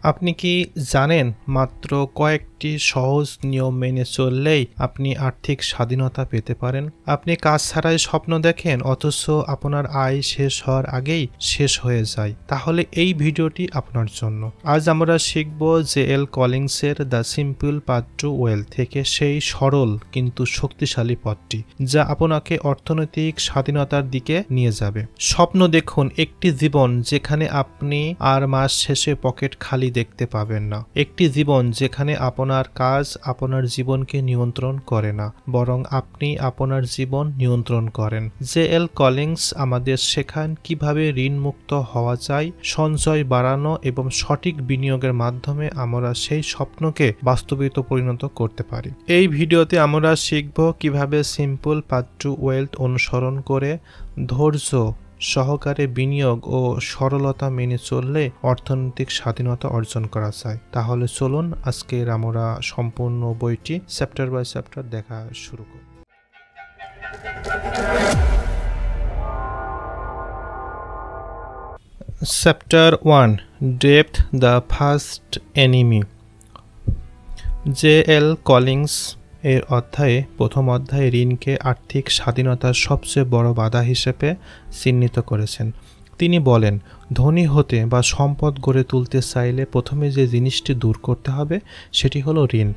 আপনি কি জানেন মাত্র কয়েকটি সহজ নিয়ম মেনে চললেই আপনি আর্থিক স্বাধীনতা পেতে পারেন? আপনি কাজ ছাড়াই স্বপ্ন দেখেন অথচ আপনার আয় শেষ হওয়ার আগেই শেষ হয়ে যায়। তাহলে এই ভিডিওটি আপনার জন্য। আজ আমরা শিখব জেএল কলিংসের the simple path to wealth থেকে সেই সরল কিন্তু শক্তিশালী পথটি যা আপনাকে অর্থনৈতিক স্বাধীনতার দিকে নিয়ে যাবে। স্বপ্ন দেখুন একটি জীবন যেখানে আপনি আর মাস শেষে পকেট খালি দেখতে পাবেন না। একটি জীবন যেখানে আপনার কাজ আপনার জীবনকে নিয়ন্ত্রণ করে না, বরং আপনি আপনার জীবন নিয়ন্ত্রণ করেন। জেএল কলিংস আমাদের শেখান কিভাবে ঋণমুক্ত হওয়া যায়, সঞ্চয় বাড়ানো এবং সঠিক বিনিয়োগের মাধ্যমে আমরা সেই স্বপ্নকে বাস্তবিত পরিণত করতে পারি। এই ভিডিওতে আমরা শিখব কিভাবে সিম্পল পাথ টু ওয়েলথ অনুসরণ করে ধৈর্য সহকারে বিনিয়োগ ও সরলতা মেনে চললে অর্থনৈতিক স্বাধীনতা অর্জন করা যায়। তাহলে চলুন আজকের আমরা সম্পূর্ণ বইটি চ্যাপ্টার বাই চ্যাপ্টার দেখা শুরু করি। Chapter 1, depth the first enemy. JL Collins এর প্রথম অধ্যায়ে ঋণকে আর্থিক স্বাধীনতার সবচেয়ে বড় বাধা হিসেবে চিহ্নিত করেছেন। তিনি বলেন, ধনী হতে বা সম্পদ গড়ে তুলতে চাইলে প্রথমে যে জিনিসটি দূর করতে হবে সেটি হলো ঋণ।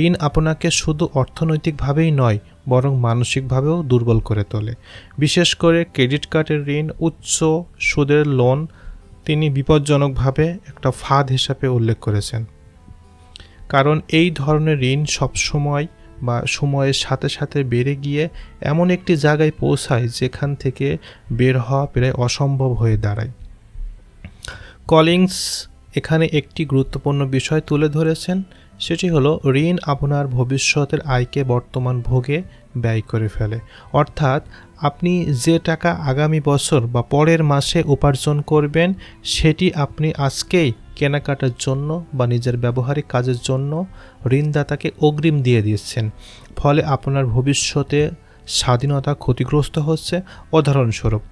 ঋণ আপনাকে শুধু অর্থনৈতিকভাবেই নয় বরং মানসিকভাবেও দুর্বল করে তোলে। বিশেষ করে ক্রেডিট কার্ডের ঋণ, উচ্চ সুদের লোন তিনি বিপজ্জনকভাবে একটা ফাঁদ হিসাবে উল্লেখ করেছেন। কারণ এই ধরনের ঋণ সবসময় বা সময়ের সাথে সাথে বেড়ে গিয়ে এমন একটি জায়গায় পৌঁছায় যেখান থেকে বের হওয়া প্রায় অসম্ভব হয়ে দাঁড়ায়। কলিংস এখানে একটি গুরুত্বপূর্ণ বিষয় তুলে ধরেছেন, সেটি হলো ঋণ আপনার ভবিষ্যতের আয়কে বর্তমান ভোগে ব্যয় করে ফেলে। অর্থাৎ আপনি যে টাকা আগামী বছর বা পরের মাসে উপার্জন করবেন সেটি আপনি আজকেই কেনাকাটার জন্য বা নিজের ব্যবহারিক কাজের জন্য ঋণদাতাকে অগ্রিম দিয়ে দিচ্ছেন। ফলে আপনার ভবিষ্যতে স্বাধীনতা ক্ষতিগ্রস্ত হচ্ছে। উদাহরণস্বরূপ,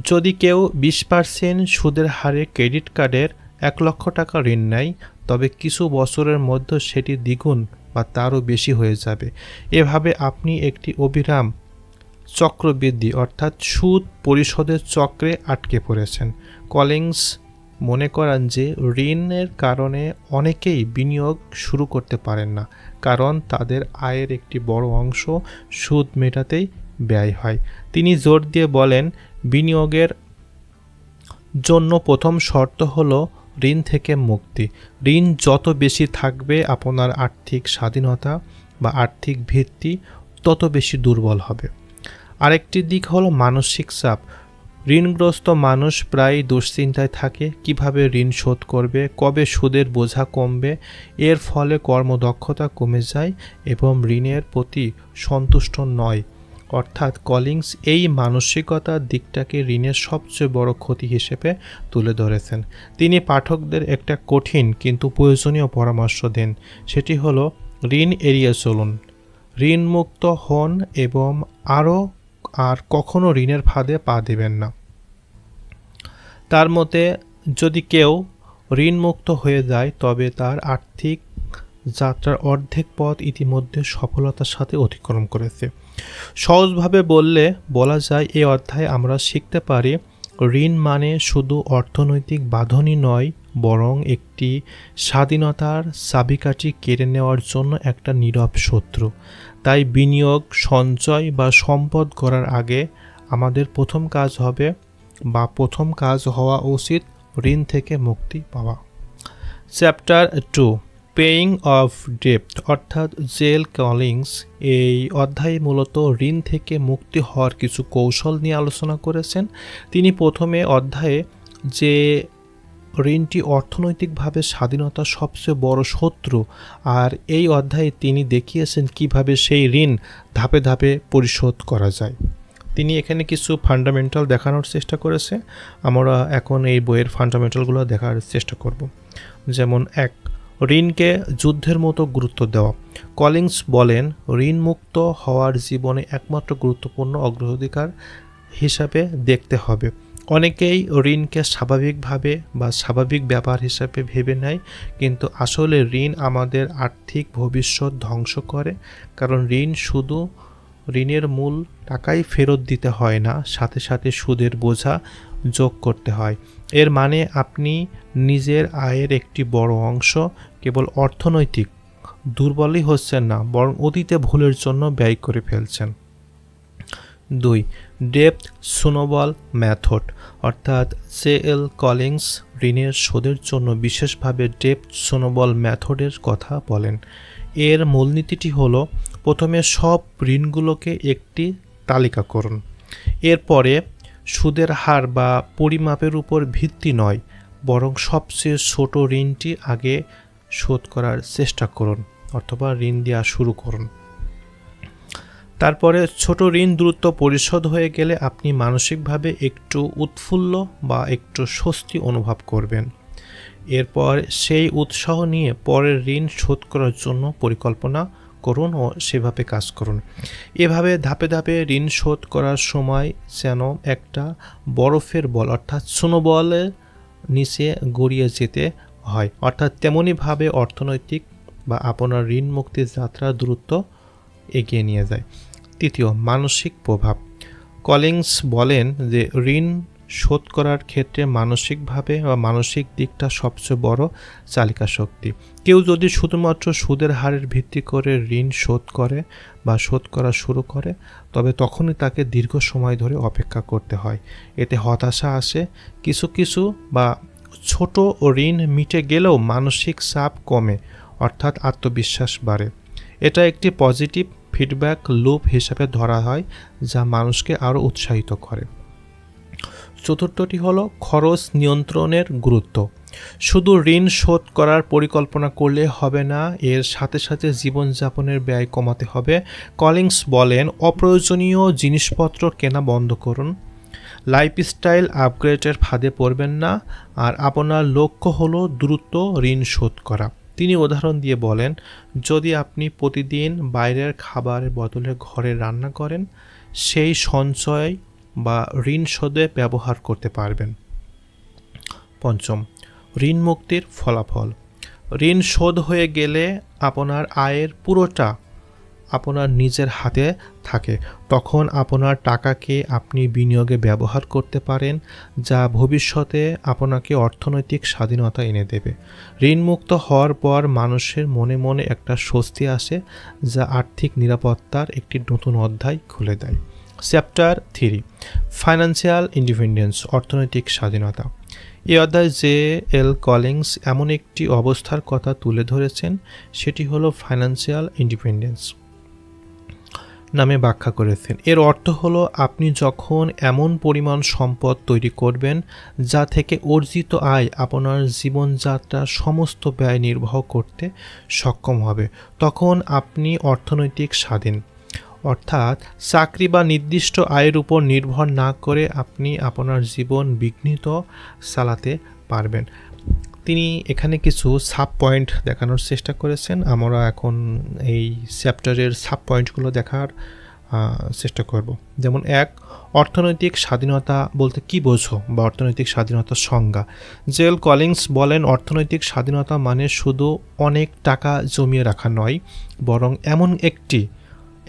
যদি কেউ 20% সুদের হারে ক্রেডিট কার্ডের 1 লক্ষ টাকা ঋণ নেয়, তবে কিছু বছরের মধ্যে সেটি দ্বিগুণ বা তারও বেশি হয়ে যাবে। এভাবে আপনি একটি অবিরাম চক্রবৃদ্ধি অর্থাৎ সুদ পরিশোধের চক্রে আটকে পড়েছেন। কলিংস মনে করেন যে ঋণের কারণে অনেকেই বিনিয়োগ শুরু করতে পারেন না, কারণ তাদের আয়ের একটি বড় অংশ সুদ মেটাতেই ব্যয় হয়। তিনি জোর দিয়ে বলেন, বিনিয়োগের জন্য প্রথম শর্ত হলো ঋণ থেকে মুক্তি। ঋণ যত বেশি থাকবে আপনার আর্থিক স্বাধীনতা বা আর্থিক ভিত্তি তত বেশি দুর্বল হবে। আরেকটি দিক হলো মানসিক চাপ। ঋণগ্রস্ত মানুষ প্রায় দুশ্চিন্তায় থাকে, কিভাবে ঋণ শোধ করবে, কবে সুদের বোঝা কমবে। এর ফলে কর্মদক্ষতা কমে যায় এবং ঋণের প্রতি সন্তুষ্ট নয়। অর্থাৎ কলিংস এই মানসিকতার দিকটাকে ঋণের সবচেয়ে বড় ক্ষতি হিসেবে তুলে ধরেছেন। তিনি পাঠকদের একটা কঠিন কিন্তু প্রয়োজনীয় পরামর্শ দেন, সেটি হলো ঋণ এড়িয়ে চলুন, ঋণমুক্ত হন এবং আর কখনো ঋণের ফাঁদে পা দেবেন না। তার মতে যদি কেউ ঋণমুক্ত হয়ে যায় তবে তার আর্থিক যাত্রার অর্ধেক পথ ইতিমধ্যে সফলতার সাথে অতিক্রম করেছে। সহজভাবে বলা যায় এই অধ্যায়ে আমরা শিখতে পারি ঋণ মানে শুধু অর্থনৈতিক বাঁধনই নয়, বরং একটি স্বাধীনতার চাবিকাঠি কেড়ে নেওয়ার জন্য একটা নীরব শত্রু। তাই বিনিয়োগ, সঞ্চয় বা সম্পদ করার আগে আমাদের প্রথম কাজ হওয়া উচিত ঋণ থেকে মুক্তি পাওয়া। চ্যাপ্টার 2, পেইং অফ ডেপ্ট অর্থাৎ জেএল কলিংস এই অধ্যায়ে মূলত ঋণ থেকে মুক্তি হওয়ার কিছু কৌশল নিয়ে আলোচনা করেছেন। তিনি প্রথমে অধ্যায়ে যে ঋণটি অর্থনৈতিকভাবে স্বাধীনতার সবচেয়ে বড় শত্রু, আর এই অধ্যায়ে তিনি দেখিয়েছেন কিভাবে সেই ঋণ ধাপে ধাপে পরিশোধ করা যায়। তিনি এখানে কিছু ফান্ডামেন্টাল দেখানোর চেষ্টা করেছে। আমরা এখন এই বইয়ের ফান্ডামেন্টালগুলো দেখার চেষ্টা করব। যেমন 1, ঋণকে যুদ্ধের মতো গুরুত্ব দেওয়া। কলিংস বলেন, ঋণমুক্ত হওয়ার জীবনে একমাত্র গুরুত্বপূর্ণ অগ্রাধিকার হিসাবে দেখতে হবে। অনেকেই ঋণকে স্বাভাবিকভাবে বা স্বাভাবিক ব্যাপার হিসাবে ভেবে নেয়, কিন্তু আসলে ঋণ আমাদের আর্থিক ভবিষ্যৎ ধ্বংস করে। কারণ ঋণের মূল টাকাই ফেরত দিতে হয় না, সাথে সাথে সুদের বোঝা যোগ করতে হয়। এর মানে আপনি নিজের আয়ের একটি বড় অংশ কেবল অর্থনৈতিক দুর্বলই হচ্ছেন না, বরং অতীতে ভুলের জন্য ব্যয় করে ফেলছেন। 2. ডেপ্থ স্নোবল মেথড, অর্থাৎ জে.এল. কলিন্স ঋণের শোধের জন্য বিশেষভাবে ডেপ্থ স্নোবল মেথডের কথা বলেন। এর মূলনীতিটি হলো, প্রথমে সব ঋণগুলোকে একটি তালিকা করুন। এরপরে সুদের হার বা পরিমাপের উপর ভিত্তি নয়, বরং সবচেয়ে ছোট ঋণটি আগে শোধ করার চেষ্টা করুন অথবা ঋণ দেওয়া শুরু করুন। তারপরে ছোট ঋণ দ্রুত পরিশোধ হয়ে গেলে আপনি মানসিকভাবে একটু উৎফুল্ল বা একটু স্বস্তি অনুভব করবেন। এরপর সেই উৎসাহ নিয়ে পরের ঋণ শোধ করার জন্য পরিকল্পনা করুন ও সেভাবে কাজ করুন। এভাবে ধাপে ধাপে ঋণ শোধ করার সময় যেন একটা বরফের বল অর্থাৎ স্নোবলের নিচে গড়িয়ে যেতে হয়, অর্থাৎ তেমনইভাবে অর্থনৈতিক বা আপনার ঋণ মুক্তির যাত্রা দ্রুত এগিয়ে নিয়ে যায়। 3. মানসিক প্রভাব। কলিন্স বলেন যে ঋণ শোধ করার ক্ষেত্রে মানসিকভাবে বা মানসিক দিকটা সবচেয়ে বড় চালিকা শক্তি। কেউ যদি শুধুমাত্র সুদের হারের ভিত্তি করে ঋণ শোধ করে বা শোধ করা শুরু করে, তবে তখনই তাকে দীর্ঘ সময় ধরে অপেক্ষা করতে হয়। এতে হতাশা আসে, কিছু বা ছোট ঋণ মিটে গেলেও মানসিক চাপ কমে, অর্থাৎ আত্মবিশ্বাস বাড়ে। এটা একটি পজিটিভ ফিডব্যাক লুপ হিসেবে ধরা হয়, যা মানুষকে আরও উৎসাহিত করে। 4টি হলো খরচ নিয়ন্ত্রণের গুরুত্ব। শুধু ঋণ শোধ করার পরিকল্পনা করলে হবে না, এর সাথে সাথে জীবনযাপনের ব্যয় কমাতে হবে। কলিন্স বলেন, অপ্রয়োজনীয় জিনিসপত্র কেনা বন্ধ করুন, লাইফস্টাইল আপগ্রেডের ফাঁদে পড়বেন না, আর আপনার লক্ষ্য হলো দ্রুত ঋণ শোধ করা। তিনি উদাহরণ দিয়ে বলেন, যদি আপনি প্রতিদিন বাইরের খাবারের বদলে ঘরে রান্না করেন, সেই সঞ্চয় বা ঋণ শোধে ব্যবহার করতে পারবেন। 5. ঋণ মুক্তির ফলাফল। ঋণ শোধ হয়ে গেলে আপনার আয়ের পুরোটা আপনার নিজের হাতে থাকে। তখন আপনার টাকাকে আপনি বিনিয়োগে ব্যবহার করতে পারেন, যা ভবিষ্যতে আপনাকে অর্থনৈতিক স্বাধীনতা এনে দেবে। ঋণমুক্ত হওয়ার পর মানুষের মনে মনে একটা স্বস্তি আসে, যা আর্থিক নিরাপত্তার একটি নতুন অধ্যায় খুলে দেয়। চ্যাপ্টার 3, ফাইন্যান্সিয়াল ইন্ডিপেন্ডেন্স, অর্থনৈতিক স্বাধীনতা। এই অধ্যায়ে জে.এল. কলিন্স এমন একটি অবস্থার কথা তুলে ধরেছেন, সেটি হলো ফাইন্যান্সিয়াল ইন্ডিপেন্ডেন্স নামে ব্যাখ্যা করেছেন। এর অর্থ হলো, আপনি যখন এমন পরিমাণ সম্পদ তৈরি করবেন যা থেকে অর্জিত আয় আপনার জীবনযাত্রার সমস্ত ব্যয় নির্বাহ করতে সক্ষম হবে, তখন আপনি অর্থনৈতিক স্বাধীন। অর্থাৎ চাকরি বা নির্দিষ্ট আয়ের উপর নির্ভর না করে আপনি আপনার জীবন বিঘ্নিত চালাতে পারবেন। তিনি এখানে কিছু সাব পয়েন্ট দেখানোর চেষ্টা করেছেন। আমরা এখন এই চ্যাপ্টারের সাব পয়েন্টগুলো দেখার চেষ্টা করব। যেমন 1, অর্থনৈতিক স্বাধীনতা বলতে কি বোঝো বা অর্থনৈতিক স্বাধীনতার সংজ্ঞা। জে.এল. কলিন্স বলেন, অর্থনৈতিক স্বাধীনতা মানে শুধু অনেক টাকা জমিয়ে রাখা নয়, বরং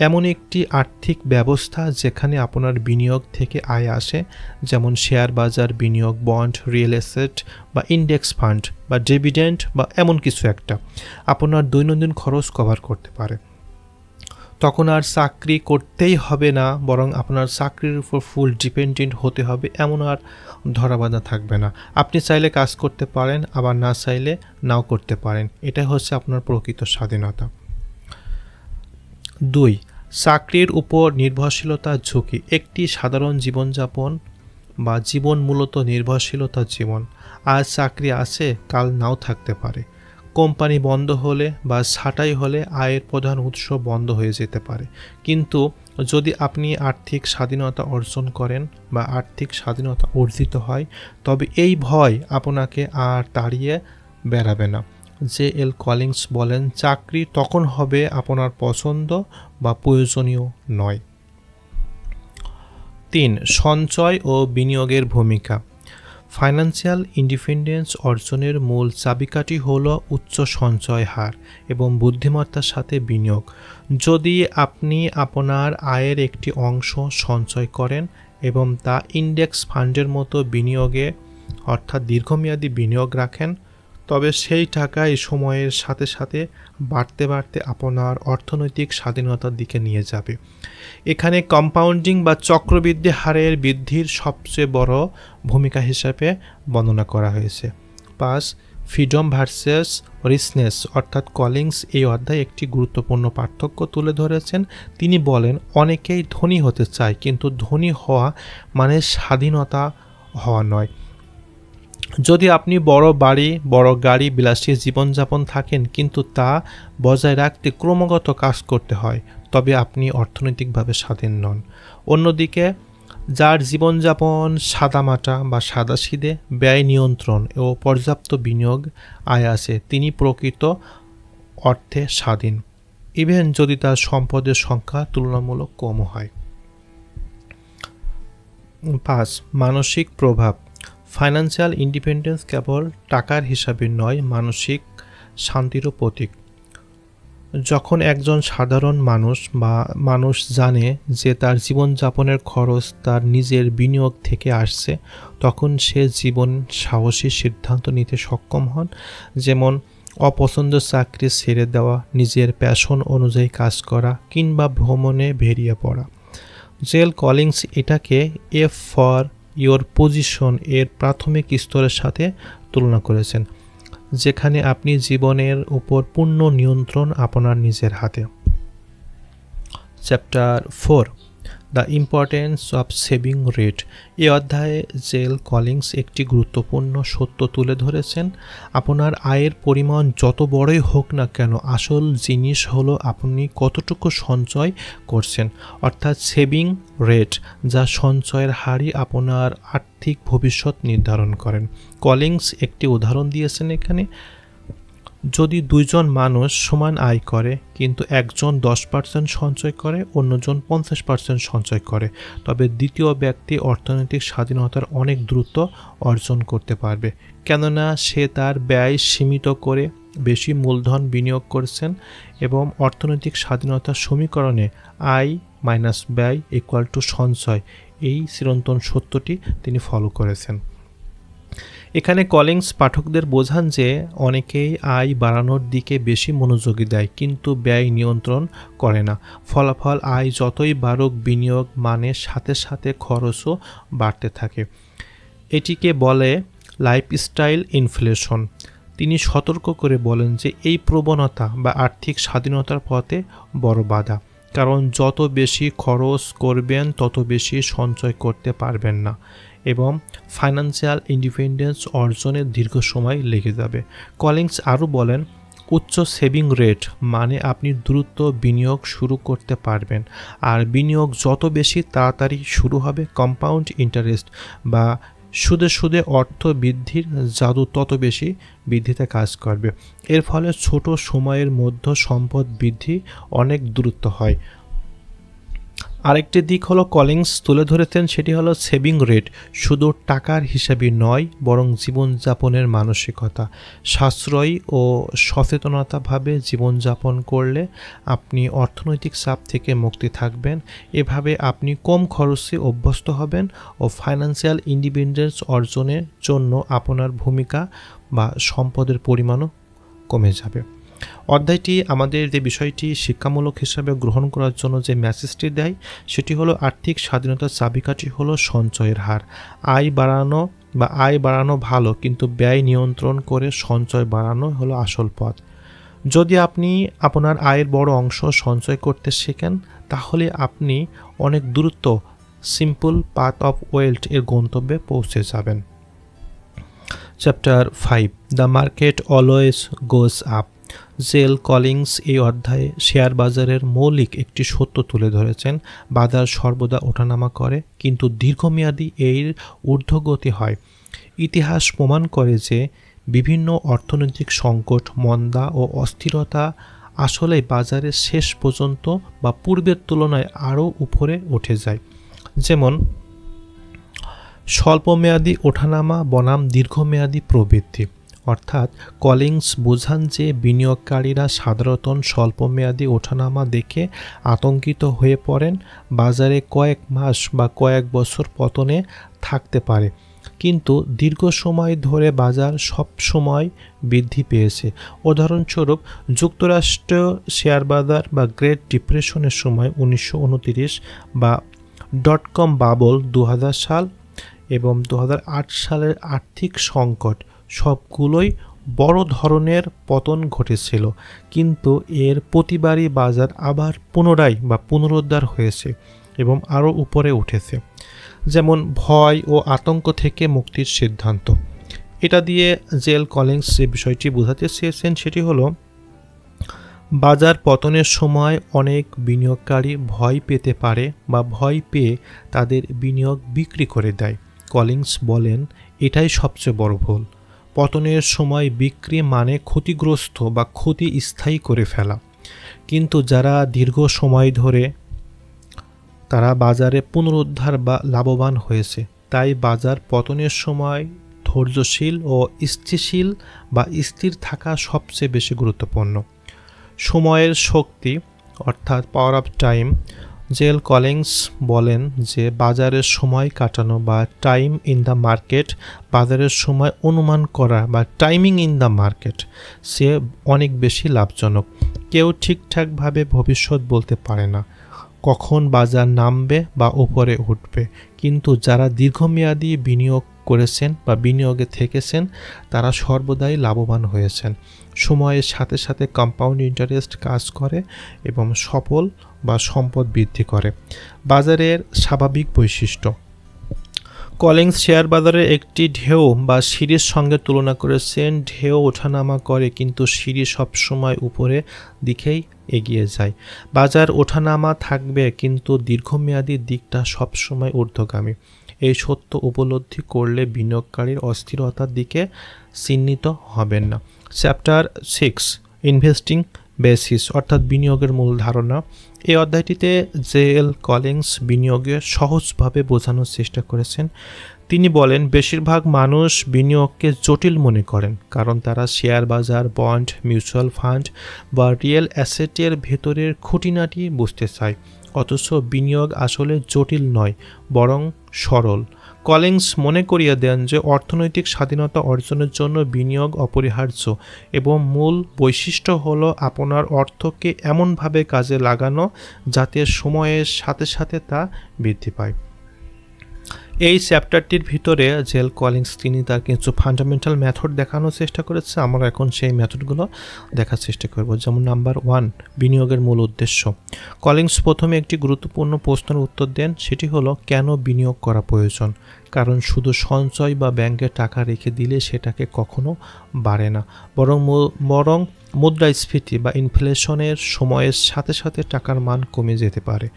এমন একটি আর্থিক ব্যবস্থা যেখানে আপনার বিনিয়োগ থেকে আয় আসে, যেমন শেয়ার বাজার বিনিয়োগ, বন্ড, রিয়েল এস্টেট বা ইন্ডেক্স ফান্ড বা ডিভিডেন্ড বা এমন কিছু একটা আপনার দৈনন্দিন খরচ কভার করতে পারে। তখন আর চাকরি করতেই হবে না, বরং আপনার চাকরির উপর ফুল ডিপেন্ডেন্ট হতে হবে এমন আর ধরাবাঁধা থাকবে না। আপনি চাইলে কাজ করতে পারেন, আবার না চাইলে নাও করতে পারেন। এটাই হচ্ছে আপনার প্রকৃত স্বাধীনতা। 2, চাকরির উপর নির্ভরশীলতার ঝুঁকি। একটি সাধারণ জীবনযাপন বা জীবন মূলত নির্ভরশীলতার জীবন। আজ চাকরি আছে, কাল নাও থাকতে পারে। কোম্পানি বন্ধ হলে বা ছাঁটাই হলে আয়ের প্রধান উৎস বন্ধ হয়ে যেতে পারে। কিন্তু যদি আপনি আর্থিক স্বাধীনতা অর্জন করেন বা আর্থিক স্বাধীনতা অর্জিত হয়, তবে এই ভয় আপনাকে আর তাড়িয়ে বেড়াবে না। জে.এল. কলিন্স বলেন, চাকরি তখন হবে আপনার পছন্দ বা প্রয়োজনীয় নয়। 3. সঞ্চয় ও বিনিয়োগের ভূমিকা। ফাইন্যান্সিয়াল ইন্ডিপেন্ডেন্স অর্জনের মূল চাবিকাঠি হল উচ্চ সঞ্চয় হার এবং বুদ্ধিমত্তার সাথে বিনিয়োগ। যদি আপনি আপনার আয়ের একটি অংশ সঞ্চয় করেন এবং তা ইন্ডেক্স ফান্ডের মতো বিনিয়োগে অর্থাৎ দীর্ঘমেয়াদী বিনিয়োগ রাখেন, তবে সেই টাকা এই সময়ের সাথে সাথে বাড়তে বাড়তে আপনার অর্থনৈতিক স্বাধীনতার দিকে নিয়ে যাবে। এখানে কম্পাউন্ডিং বা চক্রবৃদ্ধি হারের বৃদ্ধির সবচেয়ে বড় ভূমিকা হিসাবে বর্ণনা করা হয়েছে। 5. ফ্রিডম ভার্সেস রিচনেস অর্থাৎ কলিংস এই অধ্যায়ে একটি গুরুত্বপূর্ণ পার্থক্য তুলে ধরেছেন। তিনি বলেন, অনেকেই ধনী হতে চায়, কিন্তু ধনী হওয়া মানে স্বাধীনতা হওয়া নয়। যদি আপনি বড় বাড়ি, বড় গাড়ি, বিলাসী জীবনযাপন থাকেন কিন্তু তা বজায় রাখতে ক্রমাগত কাজ করতে হয়, তবে আপনি অর্থনৈতিকভাবে স্বাধীন নন। অন্যদিকে যার জীবনযাপন সাদামাটা বা সাদাসিধে, ব্যয় নিয়ন্ত্রণ ও পর্যাপ্ত বিনিয়োগ আয় আছে, তিনি প্রকৃত অর্থে স্বাধীন, ইভেন যদি তার সম্পদের সংখ্যা তুলনামূলক কম হয়। 5. মানসিক প্রভাব। ফাইন্যান্সিয়াল ইন্ডিপেন্ডেন্স কেবল টাকার হিসাবে নয়, মানসিক শান্তিরও প্রতীক। যখন একজন সাধারণ মানুষ জানে যে তার জীবনযাপনের খরচ তার নিজের বিনিয়োগ থেকে আসছে, তখন সে জীবন সাহসী সিদ্ধান্ত নিতে সক্ষম হন, যেমন অপছন্দের চাকরি ছেড়ে দেওয়া, নিজের প্যাশন অনুযায়ী কাজ করা কিংবা ভ্রমণে বেরিয়ে পড়া। জেল কলিংস এটাকে এফ ফর ইয়োর পজিশন এর প্রাথমিক স্তরের সাথে তুলনা করেছেন, যেখানে আপনি জীবনের উপর পূর্ণ নিয়ন্ত্রণ আপনার নিজের হাতে। Chapter 4, the importance of saving rate. এই অধ্যায়ে জেল কলিংস একটি গুরুত্বপূর্ণ সত্য তুলে ধরেছেন। আপনার আয়ের পরিমাণ যত বড়ই হোক না কেন, আসল জিনিস হলো আপনি কতটুকু সঞ্চয় করছেন, অর্থাৎ সেভিং রেট, যা সঞ্চয়ের হারই আপনার আর্থিক ভবিষ্যৎ নির্ধারণ করেন। কলিংস একটি উদাহরণ দিয়েছেন এখানে। যদি দুইজন মানুষ সমান আয় করে কিন্তু একজন 10% সঞ্চয় করে, অন্যজন 50% সঞ্চয় করে, তবে দ্বিতীয় ব্যক্তি অর্থনৈতিক স্বাধীনতার অনেক দ্রুত অর্জন করতে পারবে, কেননা সে তার ব্যয় সীমিত করে বেশি মূলধন বিনিয়োগ করেছেন এবং অর্থনৈতিক স্বাধীনতার সমীকরণে আয় মাইনাস ব্যয় ইকুয়াল টু সঞ্চয়, এই চিরন্তন সত্যটি তিনি ফলো করেছেন। এখানে কলিংস পাঠকদের বোঝান যে অনেকেই আয় বাড়ানোর দিকে বেশি মনোযোগী দেয় কিন্তু ব্যয় নিয়ন্ত্রণ করে না। ফলাফল আয় যতই বাড়ুক, বিনিয়োগ মানের সাথে সাথে খরচও বাড়তে থাকে। এটিকে বলে লাইফস্টাইল ইনফ্লেশন। তিনি সতর্ক করে বলেন যে এই প্রবণতা বা আর্থিক স্বাধীনতার পথে বড় বাধা, কারণ যত বেশি খরচ করবেন তত বেশি সঞ্চয় করতে পারবেন না এবং ফাইন্যান্সিয়াল ইন্ডিপেন্ডেন্স অর্জনের দীর্ঘ সময় লেগে যাবে। কলিংস আরও বলেন, উচ্চ সেভিং রেট মানে আপনি দ্রুত বিনিয়োগ শুরু করতে পারবেন, আর বিনিয়োগ যত বেশি তাড়াতাড়ি শুরু হবে, কম্পাউন্ড ইন্টারেস্ট বা সুদে সুদে অর্থ বৃদ্ধির জাদু তত বেশি বৃদ্ধিতে কাজ করবে। এর ফলে ছোট সময়ের মধ্যে সম্পদ বৃদ্ধি অনেক দ্রুত হয়। আরেকটি দিক হলো কলিংস তুলে ধরেছেন, সেটি হলো সেভিং রেট শুধু টাকার হিসাবে নয়, বরং জীবনযাপনের মানসিকতা। সাশ্রয়ী ও সচেতনতাভাবে জীবনযাপন করলে আপনি অর্থনৈতিক চাপ থেকে মুক্তি থাকবেন। এভাবে আপনি কম খরচে অভ্যস্ত হবেন ও ফাইন্যান্সিয়াল ইন্ডিপেন্ডেন্স অর্জনের জন্য আপনার ভূমিকা বা সম্পদের পরিমাণও কমে যাবে। অধ্যায়টি আমাদের যে বিষয়টি শিক্ষামূলক হিসাবে গ্রহণ করার জন্য যে মেসেজটি দেয়, সেটি হলো আর্থিক স্বাধীনতার চাবিকাঠি হলো সঞ্চয়ের হার। আয় বাড়ানো ভালো, কিন্তু ব্যয় নিয়ন্ত্রণ করে সঞ্চয় বাড়ানো হলো আসল পথ। যদি আপনি আপনার আয়ের বড় অংশ সঞ্চয় করতে শেখেন, তাহলে আপনি অনেক দ্রুত সিম্পল পাথ অফ ওয়েলথ এর গন্তব্যে পৌঁছে যাবেন। Chapter 5, the market always goes up. JL Collins এই অধ্যায়ে শেয়ার বাজারের মৌলিক একটি সত্য তুলে ধরেছেন। বাজার সর্বদা ওঠানামা করে, কিন্তু দীর্ঘমেয়াদী এর ঊর্ধ্বগতি হয়। ইতিহাস প্রমাণ করে যে বিভিন্ন অর্থনৈতিক সংকট, মন্দা ও অস্থিরতা আসলে বাজারের শেষ পর্যন্ত বা পূর্বের তুলনায় আরও উপরে উঠে যায়। যেমন স্বল্পমেয়াদী ওঠানামা বনাম দীর্ঘমেয়াদী প্রবৃদ্ধি। অর্থাৎ কলিন্স বোঝান যে বিনিয়োগকারীরা সাধারণত স্বল্পমেয়াদী ওঠানামা দেখে আতঙ্কিত হয়ে পড়েন। বাজারে কয়েক মাস বা কয়েক বছর পতনে থাকতে পারে, কিন্তু দীর্ঘ সময় ধরে বাজার সব সময় বৃদ্ধি পেয়েছে। উদাহরণস্বরূপ যুক্তরাষ্ট্রীয় শেয়ার বাজার বা গ্রেট ডিপ্রেশনের সময় 1929 বা ডটকম বাবল 2000 সাল এবং 2008 সালের আর্থিক সংকট সবগুলোই বড় ধরনের পতন ঘটেছিল, কিন্তু এর প্রতিবারই বাজার আবার পুনরুদ্ধার হয়েছে এবং আরও উপরে উঠেছে। যেমন ভয় ও আতঙ্ক থেকে মুক্তির সিদ্ধান্ত। এটা দিয়ে জেল কলিন্স যে বিষয়টি বোঝাতে চেয়েছেন সেটি হলো, বাজার পতনের সময় অনেক বিনিয়োগকারী ভয় পেতে পারে বা ভয় পেয়ে তাদের বিনিয়োগ বিক্রি করে দেয়। কলিন্স বলেন, এটাই সবচেয়ে বড় ভুল। পতনের সময় বিক্রি মানে ক্ষতিগ্রস্ত বা ক্ষতি স্থায়ী করে ফেলা, কিন্তু যারা দীর্ঘ সময় ধরে তারা বাজারে পুনরুদ্ধার বা লাভবান হয়েছে। তাই বাজার পতনের সময় ধৈর্যশীল ও স্থিতিশীল বা স্থির থাকা সবচেয়ে বেশি গুরুত্বপূর্ণ। সময়ের শক্তি অর্থাৎ power of time. JL Collins বলেন যে বাজারের সময় কাটানো বা টাইম ইন দ্য মার্কেট, বাজারের সময় অনুমান করা বা টাইমিং ইন দ্য মার্কেট সে অনেক বেশি লাভজনক। কেউ ঠিকঠাকভাবে ভবিষ্যৎ বলতে পারে না কখন বাজার নামবে বা উপরে উঠবে, কিন্তু যারা দীর্ঘমেয়াদী বিনিয়োগ করেছেন বা বিনিয়োগে থেকেছেন তারা সর্বদাই লাভবান হয়েছেন। সময়ের সাথে সাথে কম্পাউন্ড ইন্টারেস্ট কাজ করে এবং সফল বা সম্পদ বৃদ্ধি করে। বাজারের স্বাভাবিক বৈশিষ্ট্য। কলিন্স শেয়ার বাজারের একটি ঢেউ বা সিঁড়ির সঙ্গে তুলনা করেছেন। ঢেউ ওঠানামা করে কিন্তু সিঁড়ি সবসময় উপরে দিকেই এগিয়ে যায়। বাজার ওঠানামা থাকবে কিন্তু দীর্ঘমেয়াদী দিকটা সবসময় ঊর্ধ্বগামী। এই সত্য উপলব্ধি করলে বিনিয়োগকারীর অস্থিরতার দিকে চিহ্নিত হবেন না। চ্যাপ্টার 6 ইনভেস্টিং বেসিস অর্থাৎ বিনিয়োগের মূল ধারণা। এই অধ্যায়টিতে জেএল কলিন্স বিনিয়োগে সহজভাবে বোঝানোর চেষ্টা করেছেন। তিনি বলেন, বেশিরভাগ মানুষ বিনিয়োগকে জটিল মনে করেন কারণ তারা শেয়ার বাজার, বন্ড, মিউচুয়াল ফান্ড বা রিয়েল অ্যাসেটের ভেতরের খুঁটিনাটি বুঝতে চায়। অথচ বিনিয়োগ আসলে জটিল নয়, বরং সরল। কলিন্স মনে করিয়ে দেন যে অর্থনৈতিক স্বাধীনতা অর্জনের জন্য বিনিয়োগ অপরিহার্য এবং মূল বৈশিষ্ট্য হলো আপনার অর্থকে এমনভাবে কাজে লাগানো যাতে সময়ের সাথে সাথে তা বৃদ্ধি পায়। এই চ্যাপ্টারটির ভিতরে জেল কলিন্স তিনি তার কিছু ফান্ডামেন্টাল মেথড দেখানোর চেষ্টা করেছে। আমরা এখন সেই মেথডগুলো দেখার চেষ্টা করব। যেমন নাম্বার 1, বিনিয়োগের মূল উদ্দেশ্য। কলিন্স প্রথমে একটি গুরুত্বপূর্ণ প্রশ্নের উত্তর দেন, সেটি হলো কেন বিনিয়োগ করা প্রয়োজন। কারণ শুধু সঞ্চয় বা ব্যাংকে টাকা রেখে দিলে সেটাকে কখনো বাড়ে না, বরং মুদ্রাস্ফীতি বা ইনফ্লেশনের সময়ের সাথে সাথে টাকার মান কমে যেতে পারে।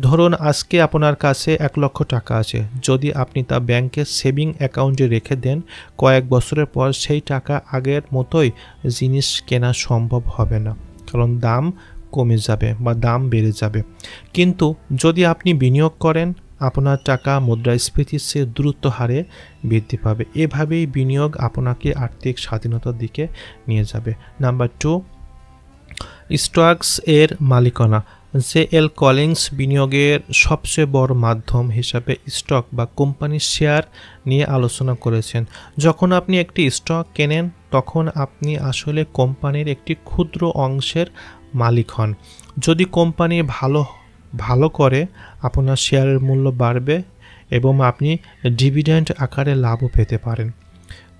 ধরুন আজকে আপনার কাছে 1 লক্ষ টাকা আছে। যদি আপনি তা ব্যাংকে সেভিং অ্যাকাউন্টে রেখে দেন, কয়েক বছরের পর সেই টাকা আগের মতোই জিনিস কেনা সম্ভব হবে না, কারণ দাম কমে যাবে বা দাম বেড়ে যাবে। কিন্তু যদি আপনি বিনিয়োগ করেন, আপনার টাকা মুদ্রাস্ফীতির চেয়ে দ্রুত হারে বৃদ্ধি পাবে। এভাবেই বিনিয়োগ আপনাকে আর্থিক স্বাধীনতার দিকে নিয়ে যাবে। নাম্বার 2, স্টকস এর মালিকানা। জেএল কলিন্স বিনিয়োগের সবচেয়ে বড় মাধ্যম হিসাবে স্টক বা কোম্পানির শেয়ার নিয়ে আলোচনা করেছেন। যখন আপনি একটি স্টক কেনেন তখন আপনি আসলে কোম্পানির একটি ক্ষুদ্র অংশের মালিক হন। যদি কোম্পানি ভালো করে, আপনার শেয়ারের মূল্য বাড়বে এবং আপনি ডিভিডেন্ড আকারে লাভও পেতে পারেন।